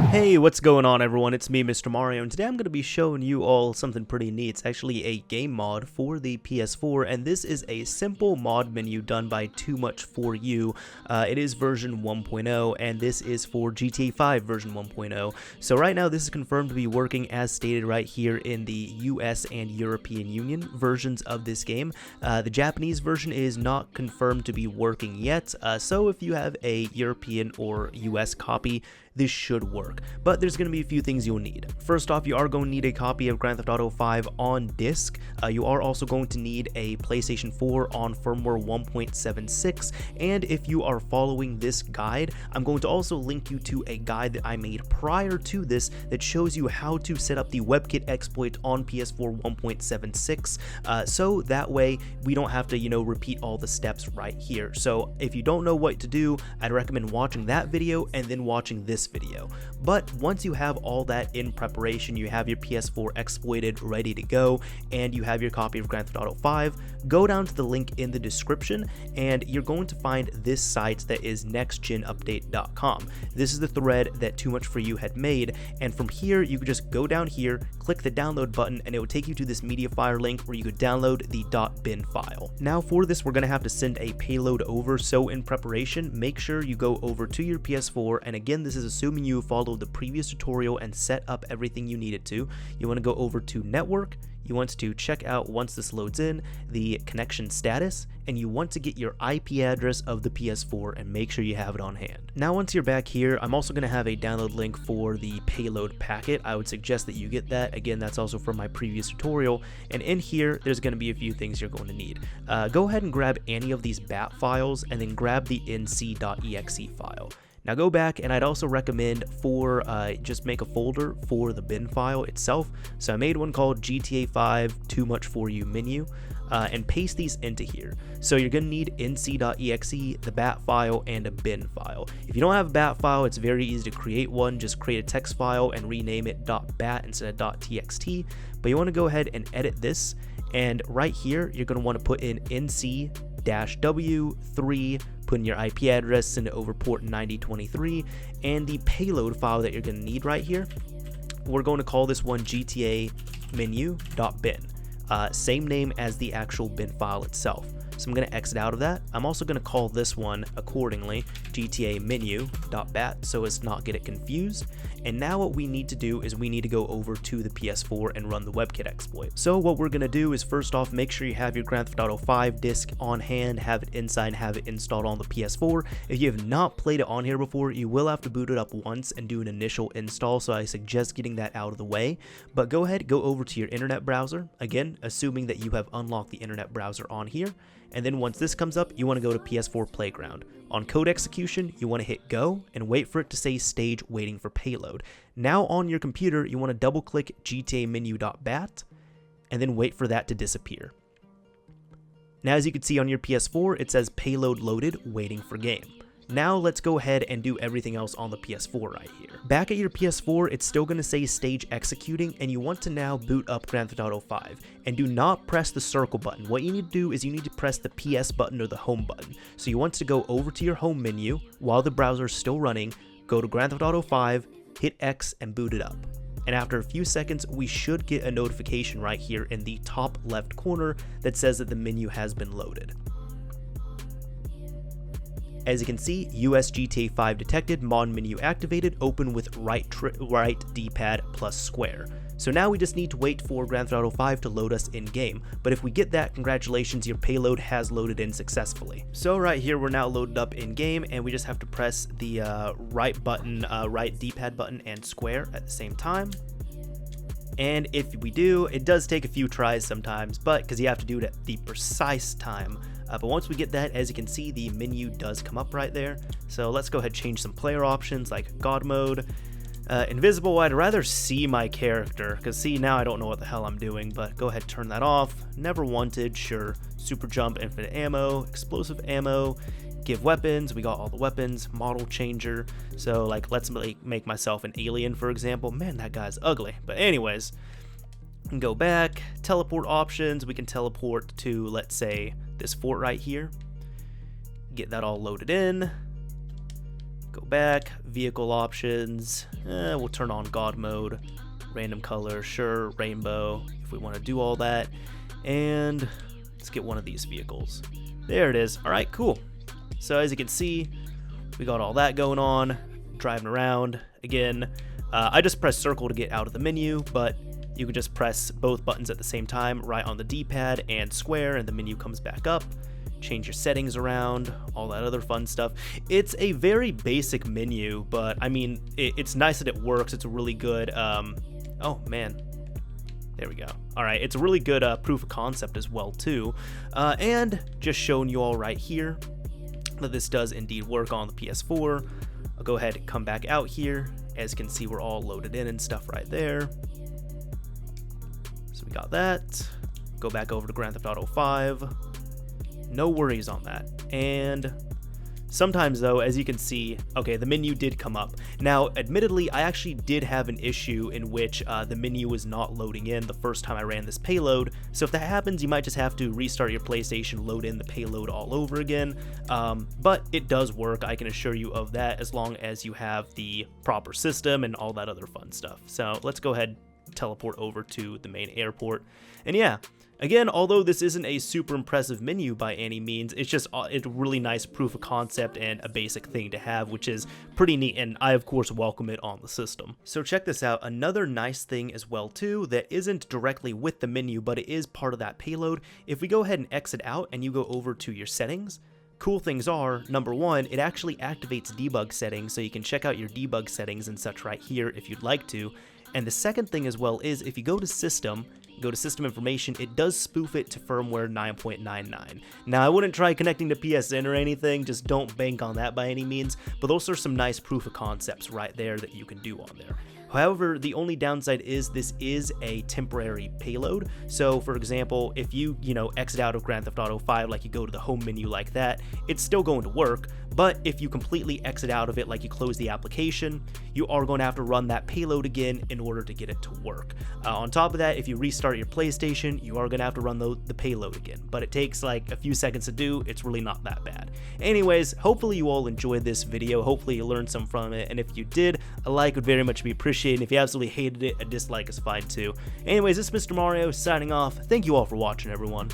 Hey, what's going on everyone? It's me, Mr. Mario, and today I'm going to be showing you all something pretty neat. It's actually a game mod for the PS4, and this is a simple mod menu done by Too Much For You. It is version 1.0, and this is for GTA 5 version 1.0. So right now this is confirmed to be working as stated right here in the US and European Union versions of this game. The Japanese version is not confirmed to be working yet, so if you have a European or US copy, this should work, but there's going to be a few things you'll need. First off, you are going to need a copy of Grand Theft Auto 5 on disc. You are also going to need a PlayStation 4 on firmware 1.76, and if you are following this guide, I'm going to also link you to a guide that I made prior to this that shows you how to set up the WebKit exploit on PS4 1.76, so that way we don't have to, repeat all the steps right here. So if you don't know what to do, I'd recommend watching that video and then watching this video. But once you have all that in preparation, you have your PS4 exploited, ready to go, and you have your copy of Grand Theft Auto 5, go down to the link in the description and you're going to find this site that is nextgenupdate.com. This is the thread that Too Much For You had made, and from here you could just go down here, click the download button, and it will take you to this MediaFire link where you could download the .bin file. Now for this, we're going to have to send a payload over, so in preparation, make sure you go over to your PS4, and again, this is assuming you followed the previous tutorial and set up everything you needed to. You want to go over to network, you want to check out, once this loads in, the connection status, and you want to get your IP address of the PS4 and make sure you have it on hand. Now once you're back here, I'm also going to have a download link for the Payload Packet. I would suggest that you get that. Again, that's also from my previous tutorial, and in here there's going to be a few things you're going to need. Go ahead and grab any of these bat files and then grab the nc.exe file. Now go back, and I'd also recommend just make a folder for the bin file itself. So I made one called GTA 5 Too Much For You menu, and paste these into here. So you're gonna need nc.exe, the bat file, and a bin file. If you don't have a bat file, it's very easy to create one. Just create a text file and rename it .bat instead of .txt. But you want to go ahead and edit this, and right here you're gonna want to put in nc-w3, put in your IP address, send it over port 9023, and the payload file that you're going to need right here, we're going to call this one GTA menu.bin. Same name as the actual bin file itself. So I'm going to exit out of that. I'm also going to call this one accordingly GTA menu.bat so as not get it confused. And now what we need to do is we need to go over to the PS4 and run the WebKit exploit. So what we're going to do is, first off, make sure you have your Grand Theft Auto 5 disc on hand, have it inside, have it installed on the PS4. If you have not played it on here before, you will have to boot it up once and do an initial install, so I suggest getting that out of the way. But go ahead, go over to your internet browser, again, assuming that you have unlocked the internet browser on here. And then once this comes up, you want to go to PS4 Playground. On code execution, you want to hit go and wait for it to say stage waiting for payload. Now on your computer, you want to double click GTA menu.bat and then wait for that to disappear. Now as you can see on your PS4, it says payload loaded, waiting for game. Now let's go ahead and do everything else on the PS4 right here. Back at your PS4, it's still going to say stage executing, and you want to now boot up Grand Theft Auto 5. And do not press the circle button. What you need to do is you need to press the PS button or the home button. So you want to go over to your home menu while the browser is still running, go to Grand Theft Auto 5, hit X, and boot it up. And after a few seconds, we should get a notification right here in the top left corner that says that the menu has been loaded. As you can see, US GTA 5 detected, mod menu activated, open with right D-pad plus square. So now we just need to wait for Grand Theft Auto 5 to load us in game, but if we get that, congratulations, your payload has loaded in successfully. So right here, we're now loaded up in game, and we just have to press the right D-pad button and square at the same time. And if we do, it does take a few tries sometimes, but because you have to do it at the precise time. But once we get that, as you can see, the menu does come up right there. So let's go ahead and change some player options like God mode. Invisible, I'd rather see my character, because see, now I don't know what the hell I'm doing, but go ahead, turn that off. Never wanted, sure. Super jump, infinite ammo, explosive ammo, give weapons, we got all the weapons, model changer. So like, let's make myself an alien, for example. Man, that guy's ugly. But anyways, go back, teleport options, we can teleport to, let's say, this fort right here. Get that all loaded in. Go back, vehicle options, we'll turn on God mode, random color, sure, rainbow, if we want to do all that, and let's get one of these vehicles. There it is. All right, cool. So as you can see, we got all that going on, driving around. Again, I just press circle to get out of the menu, but you can just press both buttons at the same time, right on the D-pad and square, and the menu comes back up. Change your settings around, all that other fun stuff. It's a very basic menu, but I mean, it's nice that it works. It's a really good, oh man, there we go. All right, it's a really good proof of concept as well too. And just showing you all right here that this does indeed work on the PS4. I'll go ahead and come back out here. As you can see, we're all loaded in and stuff right there. So we got that. Go back over to Grand Theft Auto 5. No worries on that. And sometimes though, as you can see, okay, the menu did come up. Now, admittedly, I actually did have an issue in which the menu was not loading in the first time I ran this payload. So if that happens, you might just have to restart your PlayStation, load in the payload all over again. But it does work, I can assure you of that, as long as you have the proper system and all that other fun stuff. So let's go ahead, teleport over to the main airport. And yeah, again, although this isn't a super impressive menu by any means, it's just a really nice proof of concept and a basic thing to have, which is pretty neat, and I of course welcome it on the system. So check this out, another nice thing as well too that isn't directly with the menu, but it is part of that payload. If we go ahead and exit out and you go over to your settings, cool things are, number one, it actually activates debug settings, so you can check out your debug settings and such right here if you'd like to. And the second thing as well is if you go to system, go to system information, it does spoof it to firmware 9.99. Now, I wouldn't try connecting to PSN or anything, just don't bank on that by any means, but those are some nice proof of concepts right there that you can do on there. However, the only downside is this is a temporary payload. So for example, if you exit out of Grand Theft Auto 5, like you go to the home menu like that, it's still going to work. But if you completely exit out of it, like you close the application, you are going to have to run that payload again in order to get it to work. On top of that, if you restart your PlayStation, you are going to have to run the payload again. But it takes like a few seconds to do. It's really not that bad. Anyways, hopefully you all enjoyed this video. Hopefully you learned some from it. And if you did, a like would very much be appreciated. And if you absolutely hated it, a dislike is fine too. Anyways, this is Mr. Mario signing off. Thank you all for watching, everyone.